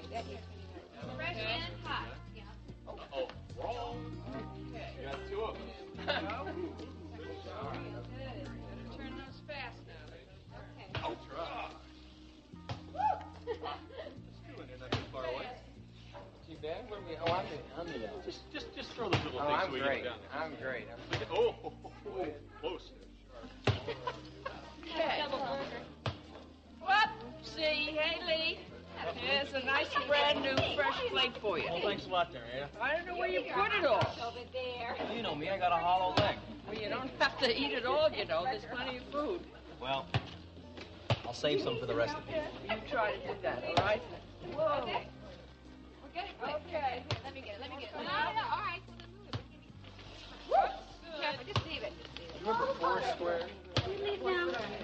Fresh and hot. Yeah. Oh, wrong. Okay. You got two of them. Good. Turn those fast now. Okay. I'll try. Just doing it, not too far away. Too bad. What are we? Oh, I'm the Just throw those little things I'm so we great. get down there. I'm great. Oh, close. Okay. What? See, hey, Leigh. Here's a nice brand new fresh plate for you. Well, thanks a lot there, Ada. I don't know where you put it all. Over there. You know me. I got a hollow leg. Well, you don't have to eat it all, you know. There's plenty of food. Well, I'll save some for the rest of you. You try to do that, all right? Whoa. Okay. Okay. Let me get it. All right. Careful, just leave it. You remember Foursquare? We leave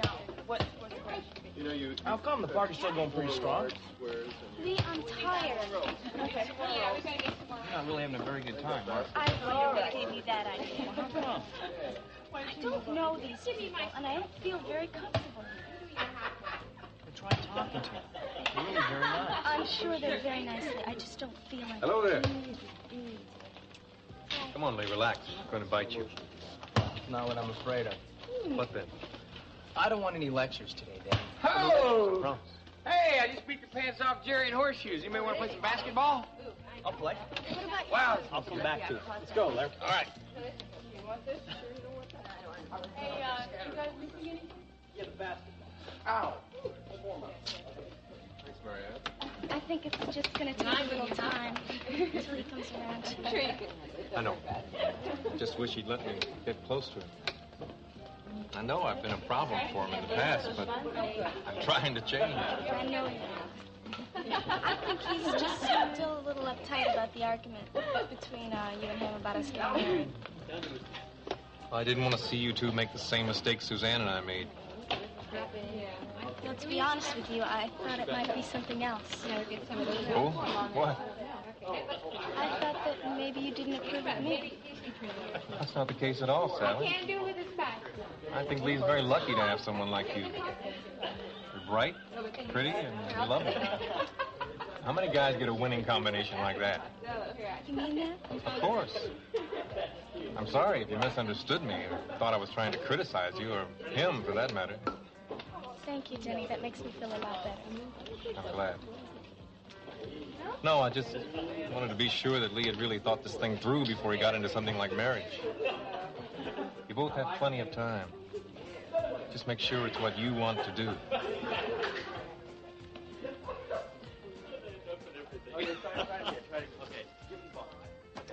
now. What? You know, you... How come? The park is still going pretty strong. Lee, I'm tired. Okay. Yeah, we're going to get some more. You're not really having a very good time, are you? I really gave you that idea. How come? I don't know these people, and I don't feel very comfortable. Well, try talking to them. They're really very nice. I'm sure they're very nice. I just don't feel like Hello there. Come on, Leigh, relax. I'm going to bite you. Not what I'm afraid of. What then? I don't want any lectures today, Denny. Oh! Promise. Hey, I just beat the pants off Jerry in horseshoes. You may want to play some basketball? I'll play. Wow. I'll come back to it. Let's go, Larry. All right. You want this? Sure you don't want that? Hey, you guys missing anything? Yeah, the basketball. Ow. Thanks, Marianne. I think it's just going to take a little time until he comes around. Sure you can. I know. Just wish he'd let me get close to him. I know I've been a problem for him in the past, but I'm trying to change. I know you are. I think he's just still a little uptight about the argument between you and him about us getting married. I didn't want to see you two make the same mistake Suzanne and I made. No, to be honest with you, I thought it might be something else. Oh? What? I thought that maybe you didn't approve of me. That's not the case at all, Sally. Can't do with his back. I think Lee's very lucky to have someone like you. You're bright, pretty, and lovely. How many guys get a winning combination like that? You mean that? Of course. I'm sorry if you misunderstood me or thought I was trying to criticize you, or him, for that matter. Thank you, Denny. That makes me feel a lot better. I'm glad. No, I just wanted to be sure that Leigh had really thought this thing through before he got into something like marriage. You both have plenty of time. Just make sure it's what you want to do.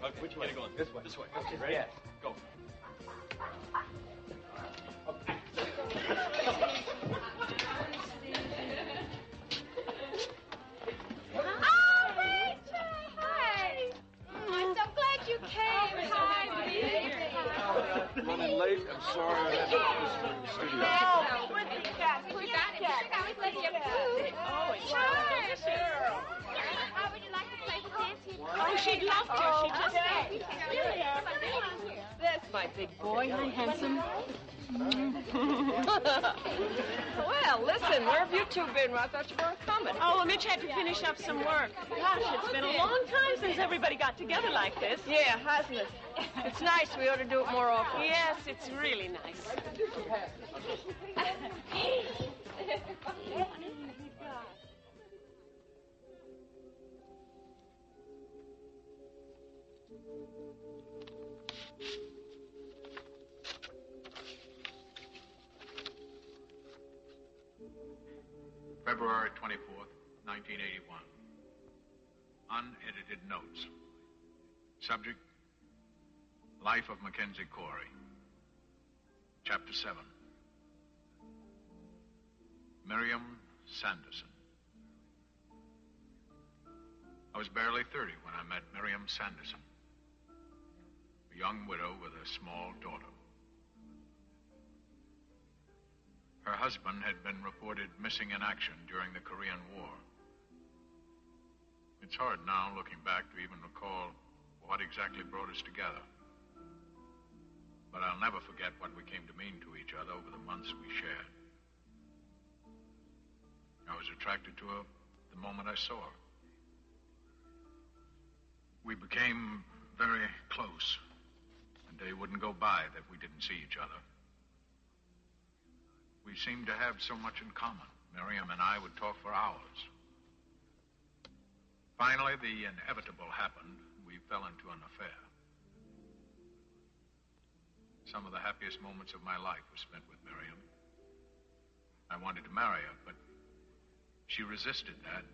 Okay. Which way are you going? This way. This way. Okay, ready? Yeah. Go. Running late. I'm sorry I had to miss the studio. How would you like to play the dance here? Oh, she'd love to. She just That's my big boy. Hi, handsome. Well, listen, where have you two been? I thought you weren't coming. Oh, well, Mitch had to finish up some work. Gosh, it's been a long time since everybody got together like this. Yeah, hasn't it? It's nice. We ought to do it more often. Yes, it's really nice. February 24th, 1981. Unedited notes. Subject, Life of Mackenzie Corey. Chapter 7. Miriam Sanderson. I was barely 30 when I met Miriam Sanderson, a young widow with a small daughter. Her husband had been reported missing in action during the Korean War. It's hard now, looking back, to even recall what exactly brought us together. But I'll never forget what we came to mean to each other over the months we shared. I was attracted to her the moment I saw her. We became very close. A day wouldn't go by that we didn't see each other. We seemed to have so much in common. Miriam and I would talk for hours. Finally, the inevitable happened. We fell into an affair. Some of the happiest moments of my life were spent with Miriam. I wanted to marry her, but she resisted that,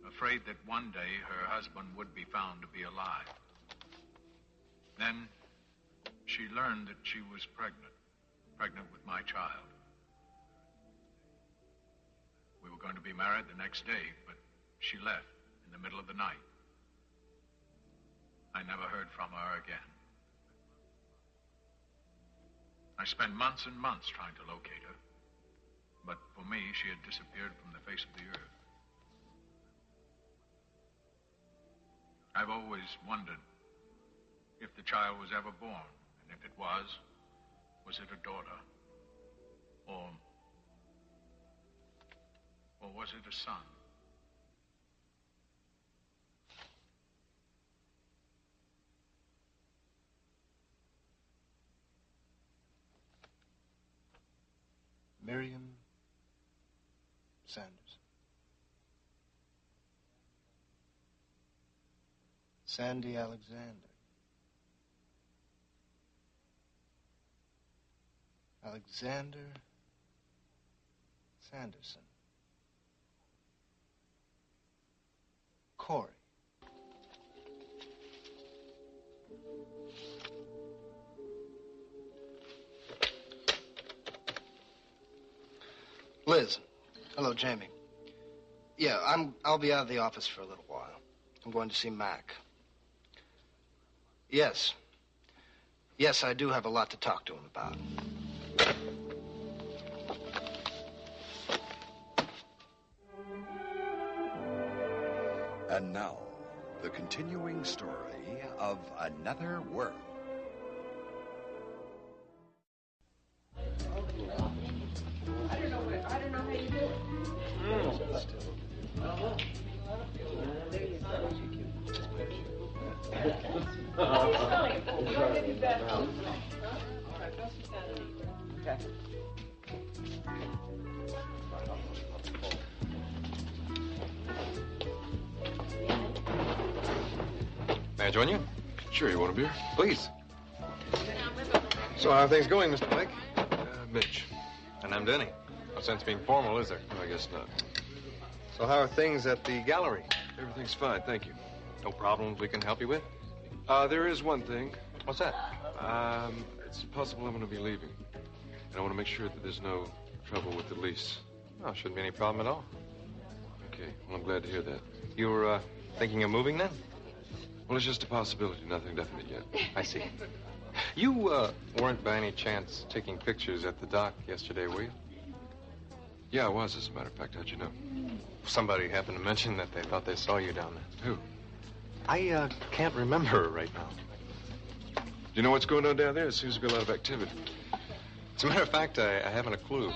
afraid that one day her husband would be found to be alive. Then she learned that she was pregnant with my child. We were going to be married the next day, but she left in the middle of the night. I never heard from her again. I spent months and months trying to locate her, but for me, she had disappeared from the face of the earth. I've always wondered if the child was ever born, and if it was it a daughter? Or was it a son? Miriam Sanderson. Sandy Alexander. Alexander Sanderson. Corey. Liz. Hello, Jamie. Yeah, I'll be out of the office for a little while. I'm going to see Mac. Yes. Yes, I do have a lot to talk to him about. And now, the continuing story of Another World. I don't know how you do it. I'll give you that. All right, go sit down and eat. Okay. May I join you? Sure, you want a beer? Please. So how are things going, Mr. Blake? Mitch. And I'm Denny. No sense being formal, is there? I guess not. So how are things at the gallery? Everything's fine, thank you. No problems we can help you with? There is one thing. What's that? It's possible I'm going to be leaving. And I want to make sure that there's no trouble with the lease. Oh, shouldn't be any problem at all. Okay, well, I'm glad to hear that. You were, thinking of moving then? Well, it's just a possibility, nothing definite yet. I see. You, weren't by any chance taking pictures at the dock yesterday, were you? Yeah, I was, as a matter of fact. How'd you know? Somebody happened to mention that they thought they saw you down there. Who? I, can't remember right now. Do you know what's going on down there? It seems to be a lot of activity. As a matter of fact, I haven't a clue.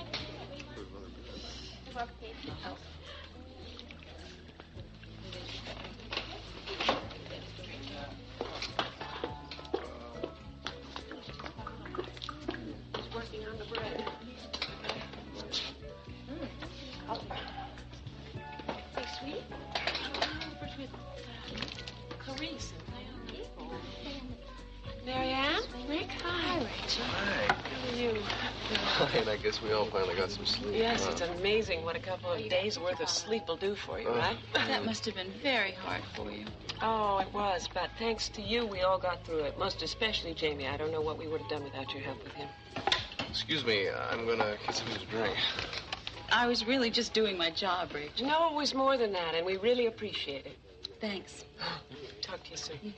Working on the bread. Hey, sweet. First with Clarice and Marianne? Rick? Hi, Rachel. Hi. How are you? And I guess we all finally got some sleep. Yes, it's amazing what a couple of days' worth of sleep will do for you, right? That must have been very hard for you. Oh, it was, but thanks to you, we all got through it. Most especially Jamie. I don't know what we would have done without your help with him. Excuse me, I'm gonna get something to drink. I was really just doing my job, Rachel. No, it was more than that, and we really appreciate it. Thanks. Talk to you soon.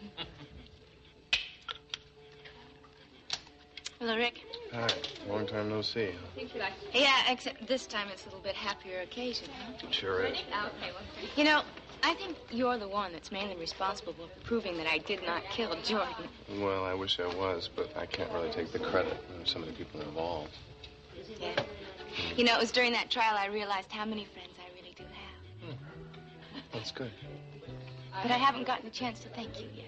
Hello, Rick. Hi. Long time no see, huh? Yeah, except this time it's a little bit happier occasion, huh? Sure is. You know, I think you're the one that's mainly responsible for proving that I did not kill Jordan. Well, I wish I was, but I can't really take the credit. Some of the people involved. Yeah. You know, it was during that trial I realized how many friends I really do have. That's good. But I haven't gotten a chance to thank you yet.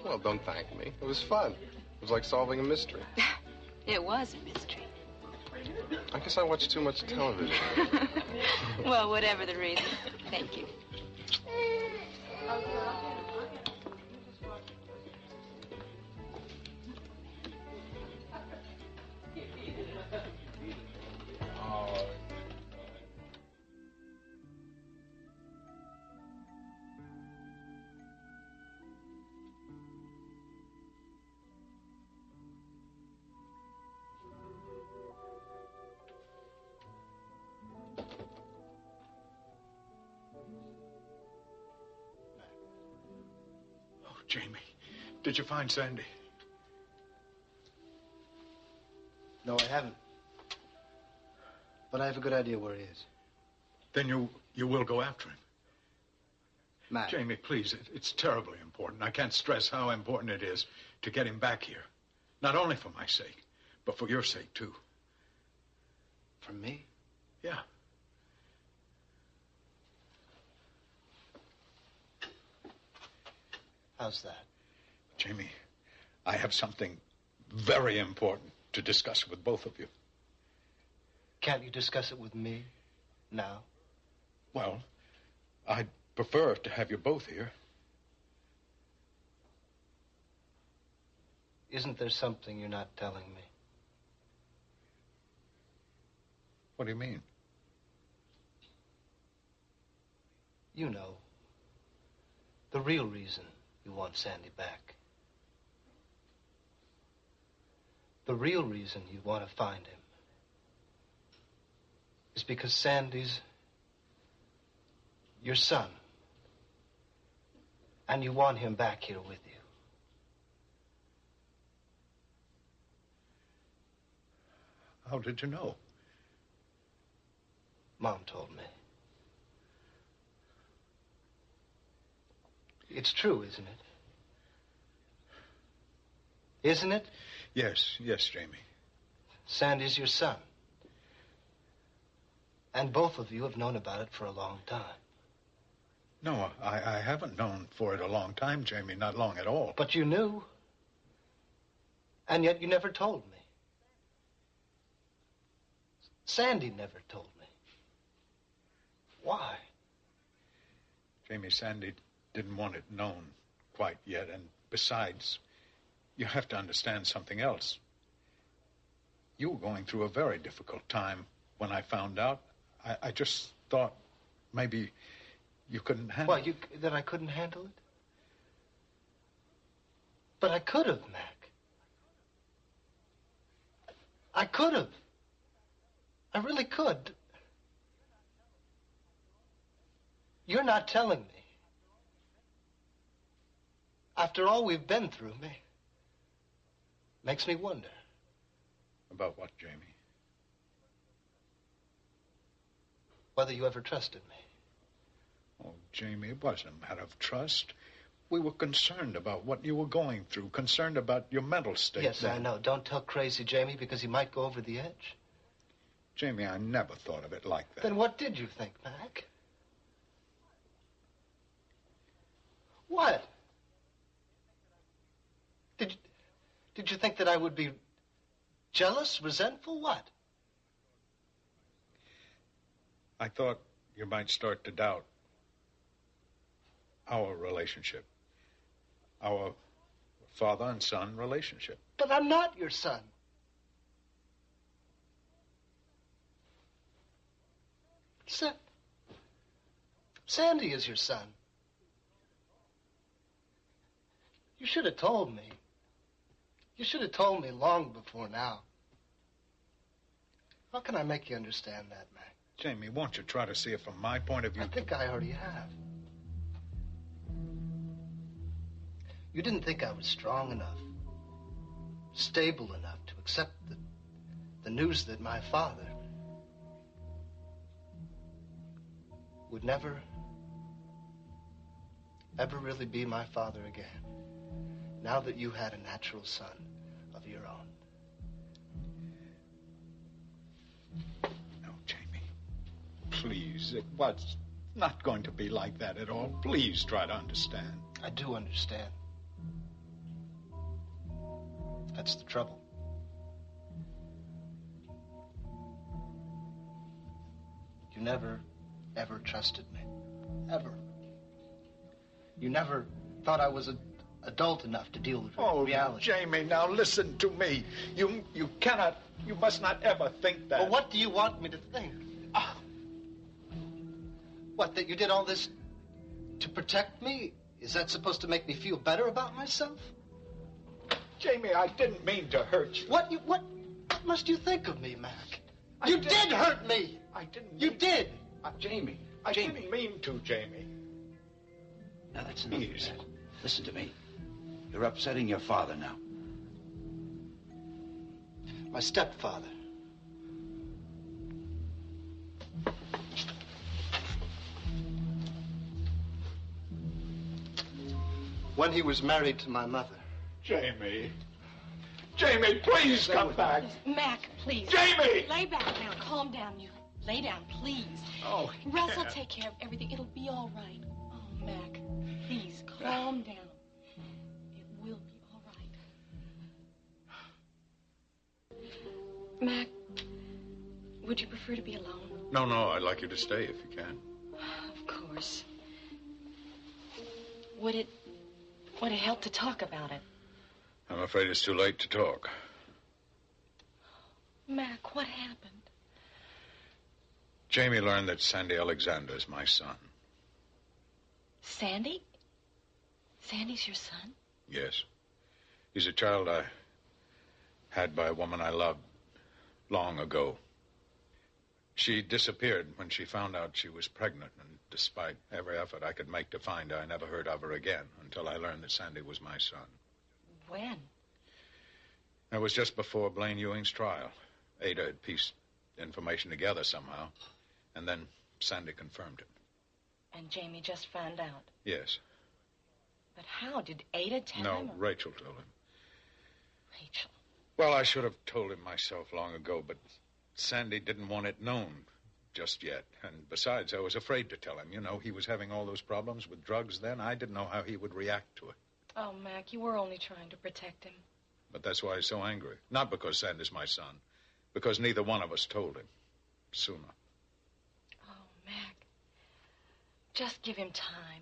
Well, don't thank me. It was fun. It was like solving a mystery. It was a mystery. I guess I watched too much television. Well, whatever the reason. Thank you. Jamie, did you find Sandy? No, I haven't. But I have a good idea where he is. Then you will go after him. Mac. Jamie, please, it's terribly important. I can't stress how important it is to get him back here. Not only for my sake, but for your sake, too. For me? Yeah. How's that? Jamie, I have something very important to discuss with both of you. Can't you discuss it with me now? Well, I'd prefer to have you both here. Isn't there something you're not telling me? What do you mean? You know. The real reason you want Sandy back. The real reason you want to find him is because Sandy's your son. And you want him back here with you. How did you know? Mom told me. It's true, isn't it? Isn't it? Yes, Jamie. Sandy's your son. And both of you have known about it for a long time. No, I haven't known for it a long time, Jamie. Not long at all. But you knew. And yet you never told me. Sandy never told me. Why? Jamie, Sandy didn't want it known quite yet. And besides, you have to understand something else. You were going through a very difficult time when I found out. I just thought maybe you couldn't handle it. What, that I couldn't handle it? But I could have, Mac. I could have. I really could. You're not telling me. After all we've been through, makes me wonder. About what, Jamie? Whether you ever trusted me. Oh, Jamie, it wasn't a matter of trust. We were concerned about what you were going through, concerned about your mental state. Yes, I know. Don't tell crazy Jamie because he might go over the edge. Jamie, I never thought of it like that. Then what did you think, Mac? What? Did you think that I would be jealous, resentful, what? I thought you might start to doubt our relationship, our father and son relationship. But I'm not your son. Sandy is your son. You should have told me. You should have told me long before now. How can I make you understand that, Mac? Jamie, won't you try to see it from my point of view? I think I already have. You didn't think I was strong enough, stable enough to accept the news that my father would never, ever really be my father again, now that you had a natural son of your own. No, Jamie. Please, it was not going to be like that at all. Please try to understand. I do understand. That's the trouble. You never, ever trusted me. Ever. You never thought I was adult enough to deal with reality. Jamie, now listen to me. You must not ever think that. Well, what do you want me to think? What, that you did all this to protect me? Is that supposed to make me feel better about myself? Jamie, I didn't mean to hurt you. What must you think of me, Mac? You did hurt me! I didn't. You did! Jamie. I didn't mean to, Jamie. Now, that's enough of that. Listen to me. You're upsetting your father now. My stepfather. When he was married to my mother. Jamie. Jamie, please come back. Mac, please. Jamie! Lay back now. Calm down, you. Lay down, please. Oh, Russ will take care of everything. It'll be all right. Oh, Mac, please, calm down. It will be all right. Mac, would you prefer to be alone? No, I'd like you to stay if you can. Of course. Would it help to talk about it? I'm afraid it's too late to talk. Mac, what happened? Jamie learned that Sandy Alexander is my son. Sandy? Sandy's your son? Yes. He's a child I had by a woman I loved long ago. She disappeared when she found out she was pregnant, and despite every effort I could make to find her, I never heard of her again until I learned that Sandy was my son. When? It was just before Blaine Ewing's trial. Ada had pieced information together somehow, and then Sandy confirmed it. And Jamie just found out? Yes. But how? Did Ada tell him? No, Rachel told him. Rachel? Well, I should have told him myself long ago, but Sandy didn't want it known just yet. And besides, I was afraid to tell him. You know, he was having all those problems with drugs then. I didn't know how he would react to it. Oh, Mac, you were only trying to protect him. But that's why he's so angry. Not because Sandy's my son. Because neither one of us told him. Sooner. Oh, Mac. Just give him time.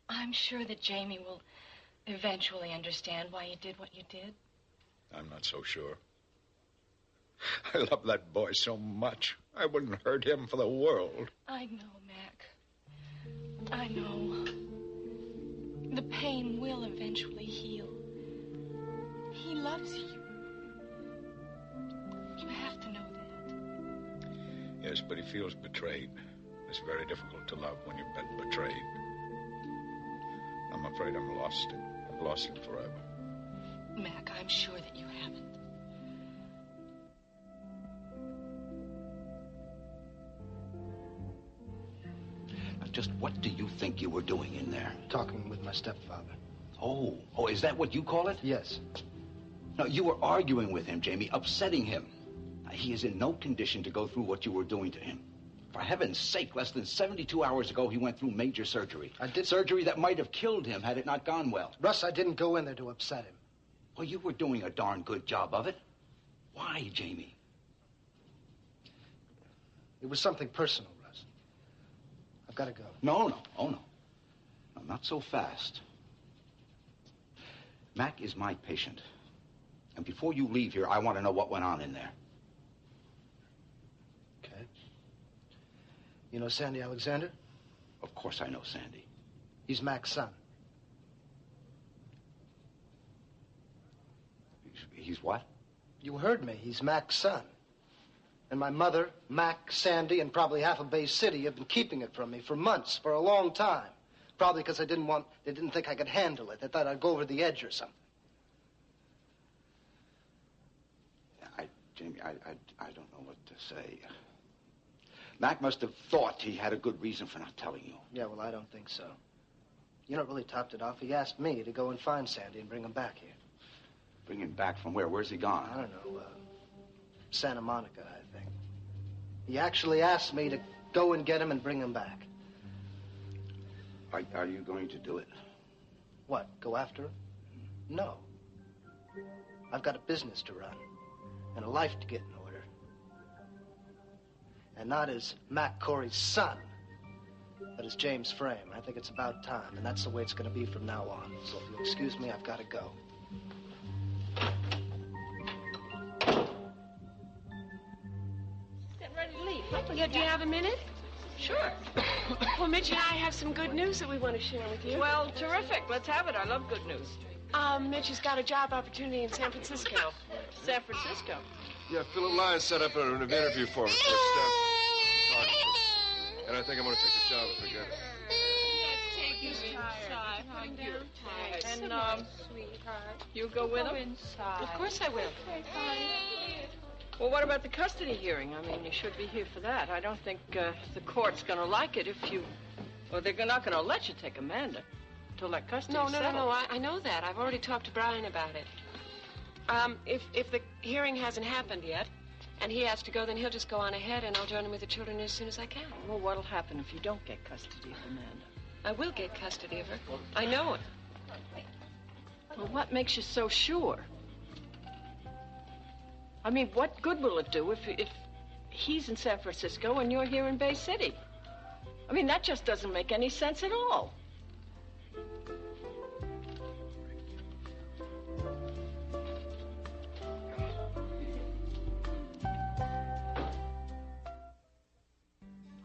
I'm sure that Jamie will eventually understand why you did what you did. I'm not so sure. I love that boy so much. I wouldn't hurt him for the world. I know, Mac. I know. The pain will eventually heal. He loves you. You have to know that. Yes, but he feels betrayed. It's very difficult to love when you've been betrayed. I'm afraid I'm lost. I've lost him forever. Mac, I'm sure that you haven't. Now, just what do you think you were doing in there? Talking with my stepfather. Oh, is that what you call it? Yes. No, you were arguing with him, Jamie, upsetting him. Now, he is in no condition to go through what you were doing to him. For heaven's sake, less than 72 hours ago, he went through major surgery. I did. Surgery that might have killed him had it not gone well. Russ, I didn't go in there to upset him. Well, you were doing a darn good job of it. Why, Jamie? It was something personal, Russ. I've got to go. No. Oh, no. No, not so fast. Mac is my patient. And before you leave here, I want to know what went on in there. Okay. You know Sandy Alexander? Of course I know Sandy. He's Mac's son. He's what? You heard me. He's Mac's son. And my mother, Mac, Sandy, and probably half of Bay City have been keeping it from me for months, for a long time. Probably because they didn't think I could handle it. They thought I'd go over the edge or something. Jamie, I don't know what to say. Mac must have thought he had a good reason for not telling you. Yeah, well, I don't think so. You know, it really topped it off. He asked me to go and find Sandy and bring him back here. Bring him back from where? Where's he gone? I don't know. Santa Monica, I think. He actually asked me to go and get him and bring him back. Are you going to do it? What, go after him? No. I've got a business to run and a life to get in order. And not as Mac Corey's son, but as James Frame. I think it's about time, and that's the way it's going to be from now on. So if you'll excuse me, I've got to go. Get ready to leave. Yeah, do you have a minute? Sure. Well, Mitch and I have some good news that we want to share with you. Well, terrific. Let's have it. I love good news. Mitch has got a job opportunity in San Francisco. San Francisco? Yeah, Philip Lyons set up an interview for me for a staff photographer. And I think I'm going to take the job if I get it. He's tired. And, sweetheart. You go with him? Inside. Of course I will. Well, what about the custody hearing? I mean, you should be here for that. I don't think the court's going to like it if you... Well, they're not going to let you take Amanda until that custody's settled. No. I know that. I've already talked to Brian about it. If the hearing hasn't happened yet, and he has to go, then he'll just go on ahead, and I'll join him with the children as soon as I can. Well, what'll happen if you don't get custody of Amanda? I will get custody of her. I know it. Well, what makes you so sure? I mean, what good will it do if he's in San Francisco and you're here in Bay City? I mean, that just doesn't make any sense at all.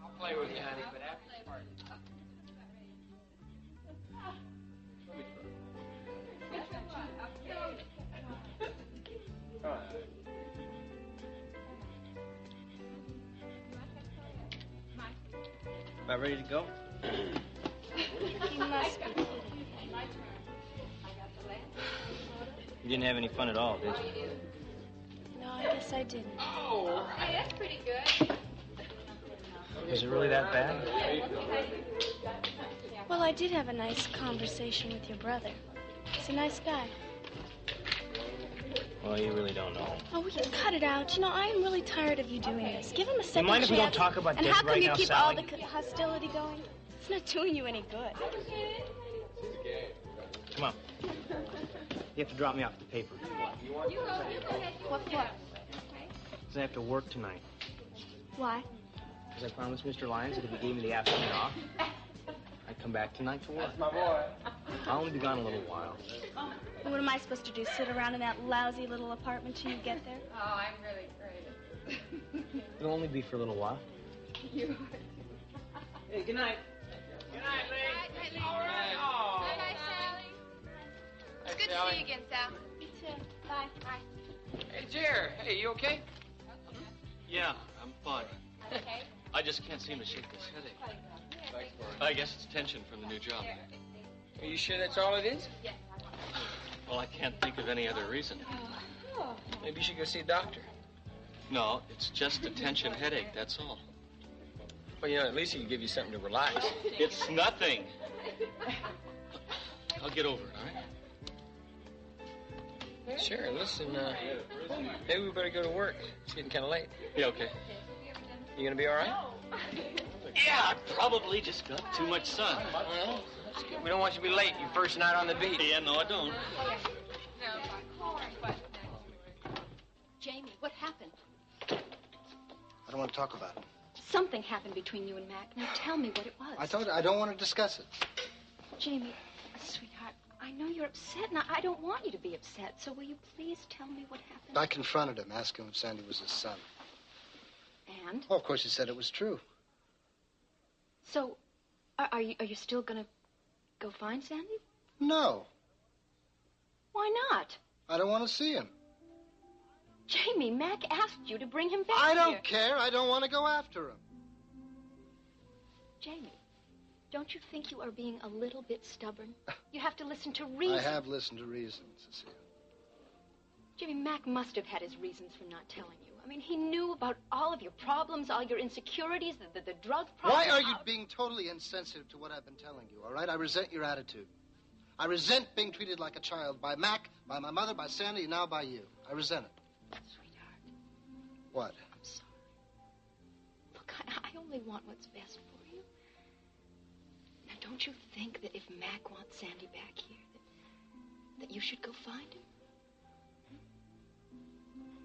I'll play with you, honey, but after the party. About ready to go? He must be kidding. You didn't have any fun at all, did you? No, I guess I didn't. Oh, Hey, that's pretty good. Was it really that bad? Well, I did have a nice conversation with your brother. He's a nice guy. Well, you really don't know. Oh, will you cut it out? You know, I am really tired of you doing this. Give him a second You mind chance. if we don't talk about And this how come right you now, keep Sally? all the hostility going? It's not doing you any good. Come on. You have to drop me off at the paper. What for? Because I have to work tonight. Why? Because I promised Mr. Lyons that if he gave me the afternoon off, I'd come back tonight to work. that's my boy. I'll only be gone a little while. What am I supposed to do? Sit around in that lousy little apartment till you get there? Oh, I'm really great. It'll only be for a little while. You. Hey, good night. Good night, Leigh. All right. Oh. Bye, Sally. It's good to see you again, Sal. You too. Bye. Bye. Hey, Jer. Hey, you okay? Yeah, I'm fine. Okay. I just can't seem to shake this headache. I guess it's tension from the new job. Are you sure that's all it is? Yes. Well, I can't think of any other reason. Maybe you should go see a doctor. No, it's just a tension headache, that's all. Well, you know, at least he can give you something to relax. It's nothing. I'll get over it, all right? Sure, listen, maybe we better go to work. It's getting kind of late. Yeah, okay. You gonna be all right? Yeah, I probably just got too much sun. Well, that's good. We don't want you to be late your first night on the beat. Yeah, no, I don't. Jamie, what happened? I don't want to talk about it. Something happened between you and Mac. Now tell me what it was. I told you I don't want to discuss it. Jamie, sweetheart, I know you're upset, and I don't want you to be upset. So will you please tell me what happened? I confronted him, asked him if Sandy was his son. And? Well, of course, he said it was true. So, are you still gonna go find Sandy? No. Why not? I don't want to see him. Jamie, Mac asked you to bring him back I here. don't care. I don't want to go after him. Jamie, don't you think you are being a little bit stubborn? You have to listen to reason. I have listened to reason, Cecile. Jamie, Mac must have had his reasons for not telling you. I mean, he knew about all of your problems, all your insecurities, the drug problem. Why are you being totally insensitive to what I've been telling you, all right? I resent your attitude. I resent being treated like a child by Mac, by my mother, by Sandy, and now by you. I resent it. Sweetheart. What? I'm sorry. Look, I only want what's best for you. Now, Don't you think that if Mac wants Sandy back here, that you should go find him?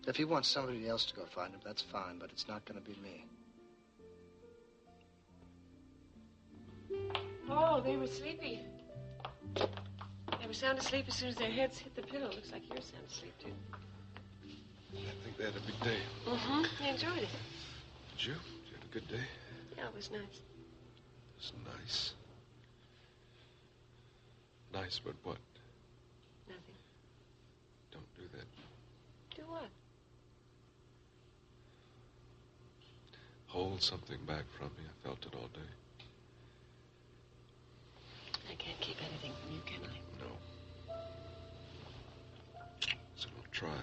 If he wants somebody else to go find him, that's fine, but it's not going to be me. Oh, they were sleepy. They were sound asleep as soon as their heads hit the pillow. Looks like you're sound asleep, too. I think they had a big day. Mm-hmm. They enjoyed it. Did you? Did you have a good day? Yeah, it was nice. It was nice. Nice, but what? Nothing. Don't do that. Do what? Hold something back from me. I felt it all day. I can't keep anything from you, can I? No. So don't try.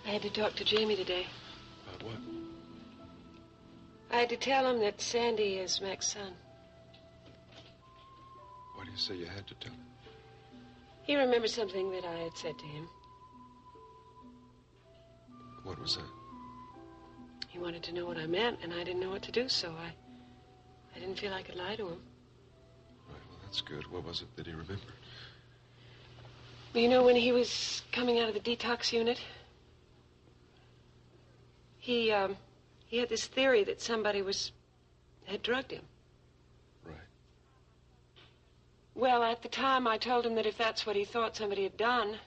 I had to talk to Jamie today. About what? I had to tell him that Sandy is Mac's son. Why do you say you had to tell him? He remembered something that I had said to him. What was that? He wanted to know what I meant, and I didn't know what to do, so I didn't feel I could lie to him. Right, well, that's good. What was it that he remembered? Well, you know, when he was coming out of the detox unit, he had this theory that somebody had drugged him. Right. Well, at the time, I told him that if that's what he thought somebody had done,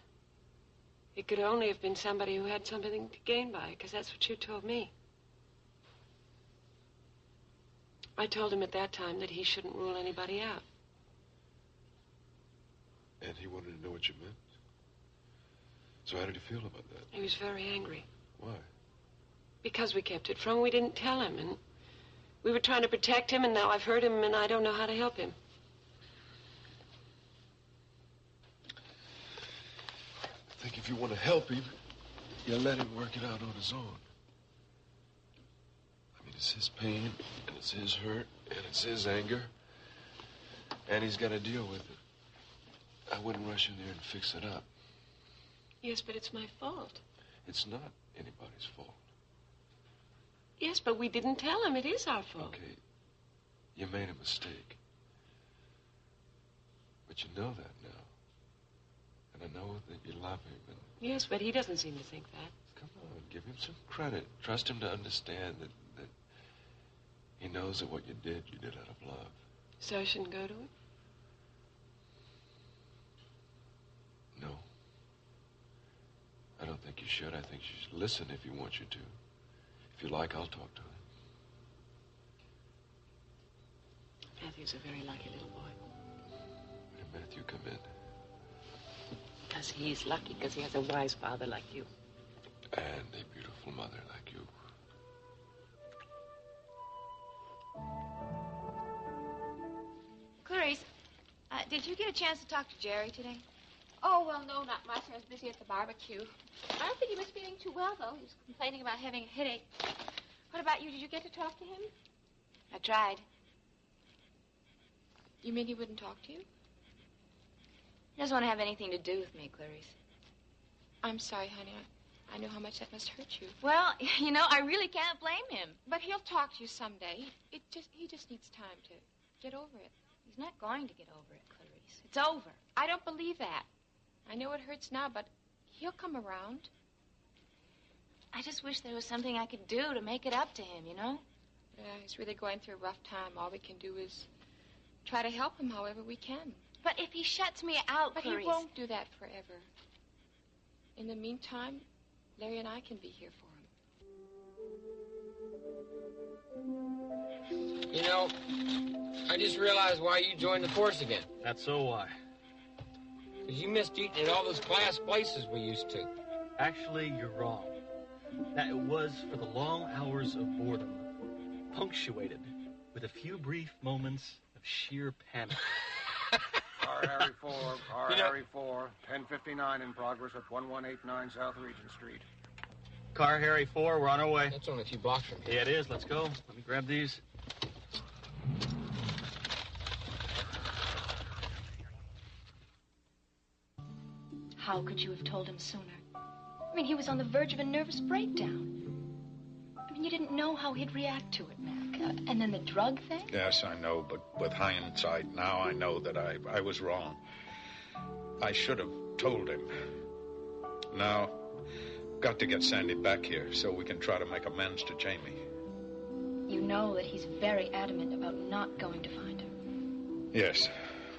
it could only have been somebody who had something to gain by it, because that's what you told me. I told him at that time that he shouldn't rule anybody out. And he wanted to know what you meant? So how did he feel about that? He was very angry. Why? Because we kept it from him. We didn't tell him, and we were trying to protect him, and now I've hurt him, and I don't know how to help him. I think if you want to help him, you let him work it out on his own. I mean, it's his pain, and it's his hurt, and it's his anger, and he's got to deal with it. I wouldn't rush in there and fix it up. Yes, but it's my fault. It's not anybody's fault. Yes, but we didn't tell him. It is our fault. Okay, you made a mistake. But you know that now. And I know that you love him. And yes, but he doesn't seem to think that. come on, give him some credit. Trust him to understand that he knows that what you did out of love. So I shouldn't go to him? No. I don't think you should. I think you should listen if he wants you to. If you like, I'll talk to him. Matthew's a very lucky little boy. Where did Matthew come in? Because he's lucky, because he has a wise father like you. And a beautiful mother like you. Clarice, did you get a chance to talk to Jerry today? Oh, well, no, not much. I was busy at the barbecue. I don't think he was feeling too well, though. He was complaining about having a headache. What about you? Did you get to talk to him? I tried. You mean he wouldn't talk to you? He doesn't want to have anything to do with me, Clarice. I'm sorry, honey. I know how much that must hurt you. Well, you know, I really can't blame him. But he'll talk to you someday. He just needs time to get over it. He's not going to get over it, Clarice. It's over. I don't believe that. I know it hurts now, but he'll come around. I just wish there was something I could do to make it up to him, you know? Yeah, he's really going through a rough time. All we can do is try to help him however we can. But if he shuts me out, But Clarice... he won't do that forever. In the meantime, Larry and I can be here for him. You know, I just realized why you joined the force again. That's so why. Because you missed eating at all those class places we used to. Actually, you're wrong. That it was for the long hours of boredom, punctuated with a few brief moments of sheer panic. Car Harry 4, Harry 4, 1059 in progress at 1189 South Regent Street. Car Harry 4, we're on our way. That's only a few blocks from here. Yeah, it is. Let's go. Let me grab these. How could you have told him sooner? I mean, he was on the verge of a nervous breakdown. I mean, you didn't know how he'd react to it, Mac. And then the drug thing? Yes, I know, but with hindsight, now I know that I was wrong. I should have told him. Now, got to get Sandy back here so we can try to make amends to Jamie. You know that he's very adamant about not going to find her. Yes,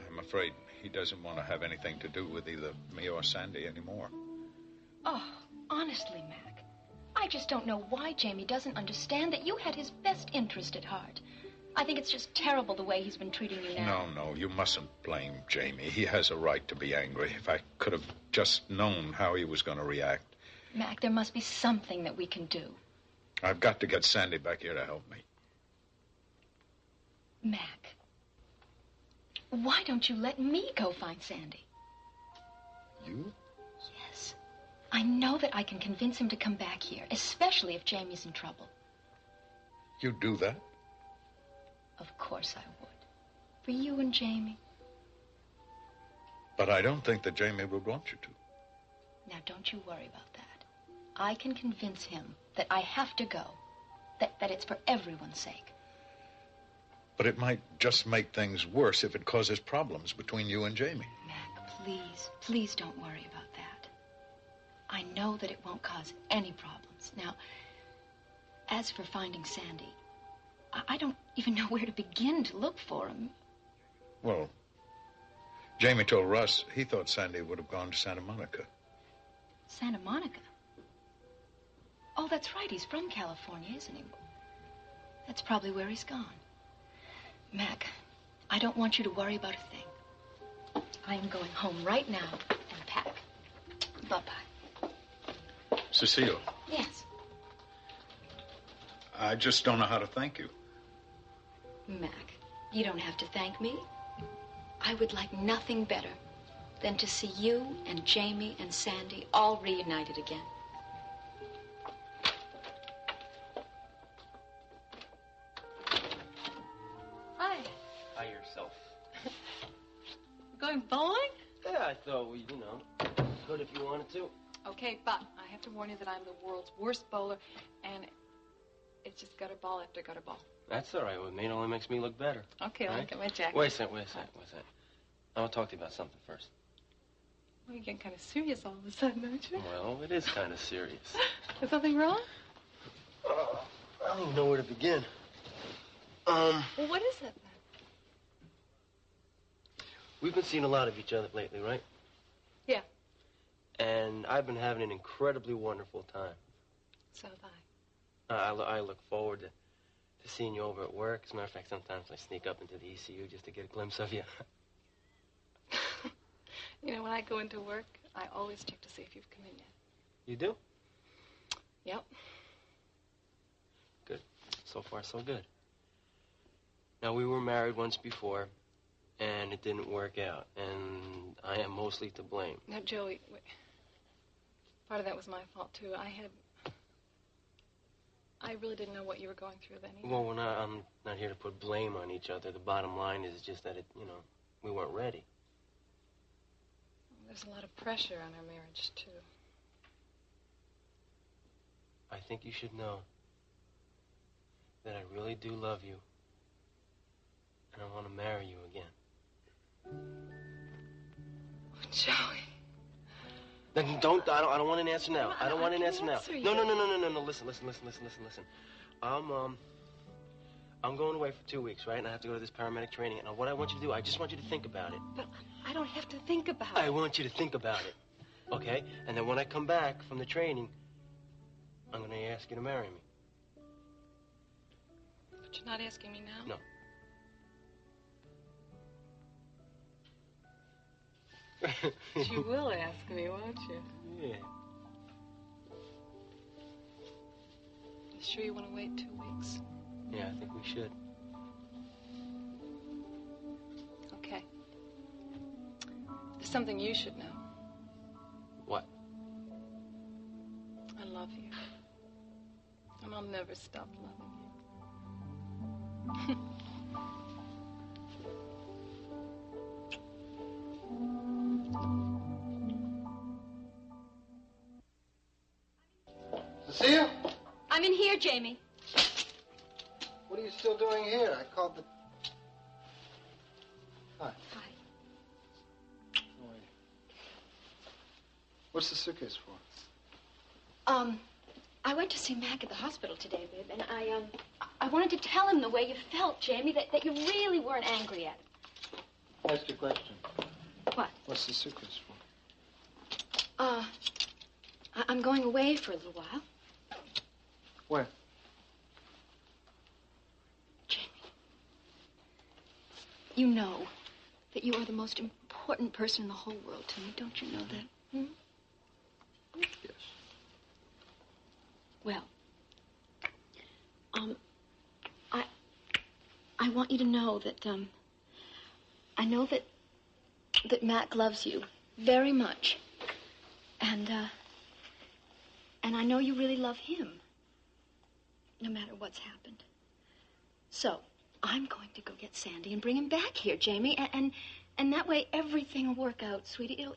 I'm afraid he doesn't want to have anything to do with either me or Sandy anymore. Oh, honestly, Mac, I just don't know why Jamie doesn't understand that you had his best interest at heart. I think it's just terrible the way he's been treating you now. No, you mustn't blame Jamie. He has a right to be angry. If I could have just known how he was going to react. Mac, there must be something that we can do. I've got to get Sandy back here to help me. Mac, why don't you let me go find Sandy? You? Yes. I know that I can convince him to come back here, especially if Jamie's in trouble. You'd do that? Of course I would. For you and Jamie. But I don't think that Jamie would want you to. Now, don't you worry about that. I can convince him that I have to go. That it's for everyone's sake. But it might just make things worse if it causes problems between you and Jamie. Mac, please don't worry about that. I know that it won't cause any problems. Now, as for finding Sandy, I don't even know where to begin to look for him. Well, Jamie told Russ he thought Sandy would have gone to Santa Monica. Santa Monica? Oh, that's right. He's from California, isn't he? That's probably where he's gone. Mac, I don't want you to worry about a thing. I am going home right now and pack. Bye-bye. Cecile. Yes. I just don't know how to thank you. Mac, you don't have to thank me. I would like nothing better than to see you and Jamie and Sandy all reunited again. Hi. Hi yourself. Going bowling? Yeah, I thought we, could if you wanted to. Okay, but I have to warn you that I'm the world's worst bowler, and it's just gutter ball after gutter ball. That's all right with me. It only makes me look better. Okay, I'll look at my jacket. Wait a second. I want to talk to you about something first. Well, you're getting kind of serious all of a sudden, aren't you? Well, it is kind of serious. Is something wrong? I don't even know where to begin. Well, what is it, then? We've been seeing a lot of each other lately, right? Yeah. And I've been having an incredibly wonderful time. So have I. I look forward to seeing you over at work. As a matter of fact, sometimes I sneak up into the ECU just to get a glimpse of you. When I go into work, I always check to see if you've come in yet. You do? Yep. Good. So far, so good. Now, we were married once before, and it didn't work out, and I am mostly to blame. Now, Joey, wait. Part of that was my fault, too. I really didn't know what you were going through then either. Well, I'm not here to put blame on each other. The bottom line is just that, we weren't ready. There's a lot of pressure on our marriage, too. I think you should know that I really do love you, and I want to marry you again. Oh, Joey. Then I don't want an answer now. I don't want an answer now. No. Listen. I'm going away for 2 weeks, right? And I have to go to this paramedic training. And what I want you to do, I just want you to think about it. But I don't have to think about it. I want you to think about it, okay? And then when I come back from the training, I'm going to ask you to marry me. But you're not asking me now? No. You will ask me, won't you? Yeah. You sure you want to wait 2 weeks? Yeah, I think we should. Okay. There's something you should know. What? I love you. And I'll never stop loving you. I'm in here, Jamie. What are you still doing here? I called the... Hi. Hi. How are you? What's the suitcase for? I went to see Mac at the hospital today, babe, and I wanted to tell him the way you felt, Jamie, that you really weren't angry at him. Ask your question. What? What's the suitcase for? I'm going away for a little while. Where? Jamie, you know that you are the most important person in the whole world to me. Don't you know that? Hmm? Yes. Well, I want you to know that, I know that Mac loves you very much. And I know you really love him, no matter what's happened. So, I'm going to go get Sandy and bring him back here, Jamie, and that way everything will work out, sweetie. It'll...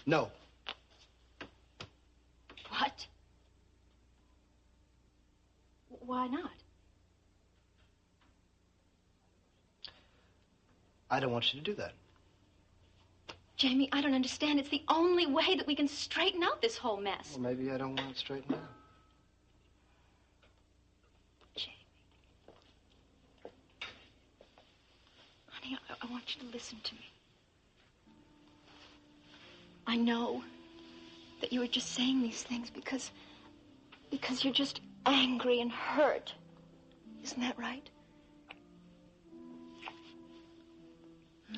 No. What? Why not? I don't want you to do that. Jamie, I don't understand. It's the only way that we can straighten out this whole mess. Well, maybe I don't want it straightened out. Jamie. Honey, I want you to listen to me. I know that you are just saying these things because you're just angry and hurt. Isn't that right?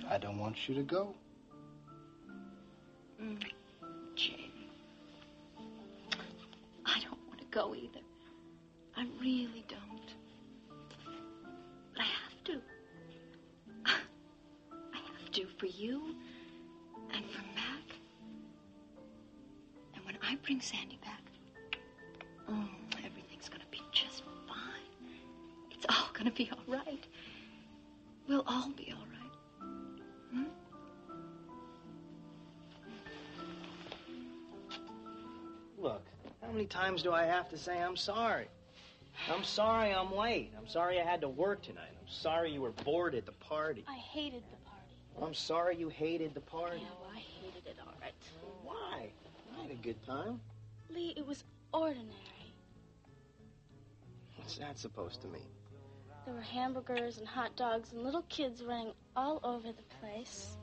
I don't want you to go. Jamie. I don't want to go either. I really don't. But I have to. I have to for you and for Mac. And when I bring Sandy back, everything's going to be just fine. It's all going to be all right. We'll all be all right. Hmm? Look, how many times do I have to say I'm sorry? I'm sorry I'm late. I'm sorry I had to work tonight. I'm sorry you were bored at the party. I hated the party. I'm sorry you hated the party. Yeah, well, I hated it, all right. Why? I had a good time. Leigh, it was ordinary. What's that supposed to mean? There were hamburgers and hot dogs and little kids running all over the place.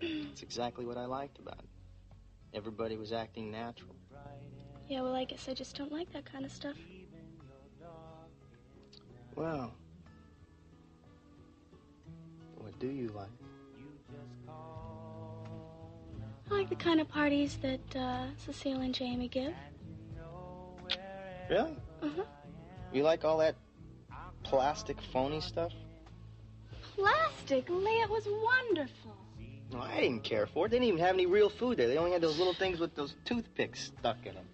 That's exactly what I liked about it. Everybody was acting natural. Yeah, well, I guess I just don't like that kind of stuff. Well, what do you like? I like the kind of parties that Cecile and Jamie give. Really? Uh-huh. You like all that plastic phony stuff? Plastic? Leigh, it was wonderful. No, I didn't care for it. They didn't even have any real food there. They only had those little things with those toothpicks stuck in them.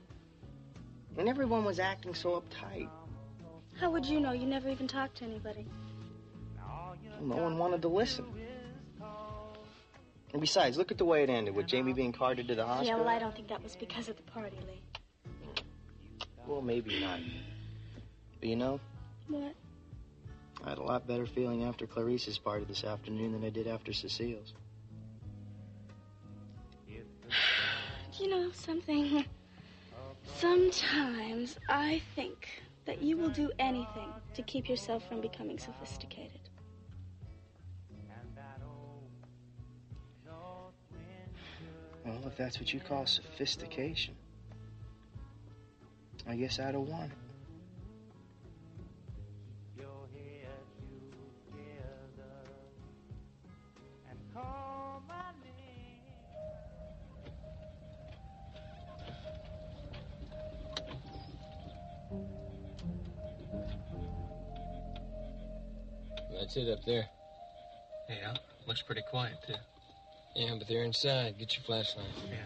And everyone was acting so uptight. How would you know? You never even talked to anybody. No one wanted to listen. And besides, look at the way it ended, with Jamie being carted to the hospital. Yeah, well, I don't think that was because of the party, Leigh. Well, maybe not. But you know, What? I had a lot better feeling after Clarice's party this afternoon than I did after Cecile's. You know something? Sometimes I think that you will do anything to keep yourself from becoming sophisticated. Well, if that's what you call sophistication, I guess I'd have won it. That's it up there. Yeah, looks pretty quiet, too. Yeah, but they're inside. Get your flashlight. Yeah.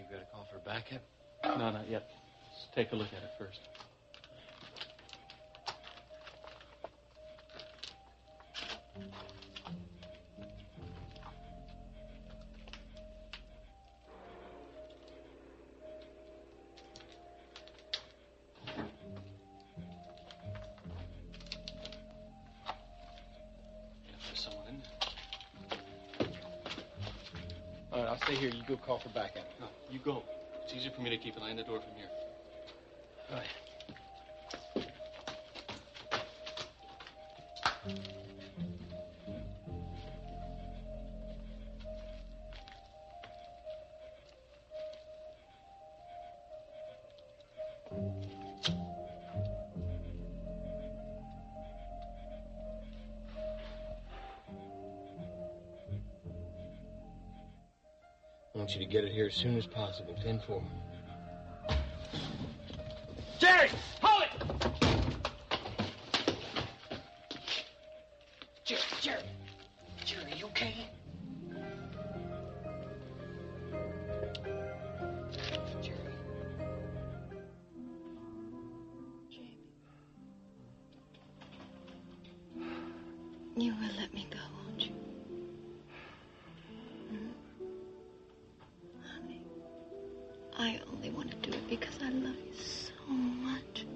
You got to call for backup? No, not yet. Let's take a look at it first. All right, I'll stay here. You go call for backup. No, you go. It's easier for me to keep an eye on the door from here. All right. I want you to get it here as soon as possible. 10-4. Jerry! Hold it! Jerry, are you okay? You will let me go, won't you? Honey, I only want to do it because I love you so much.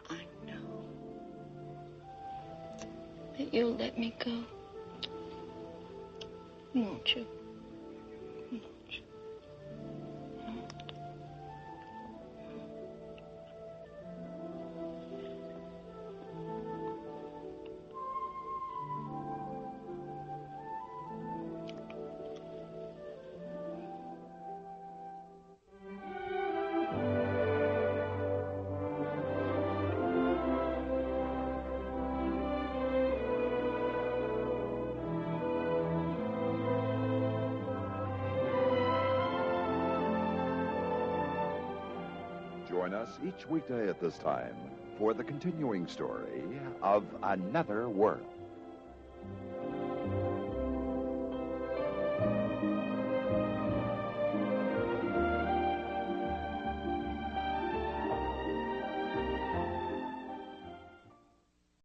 I know that you'll let me go. Won't you? Join us each weekday at this time for the continuing story of Another World.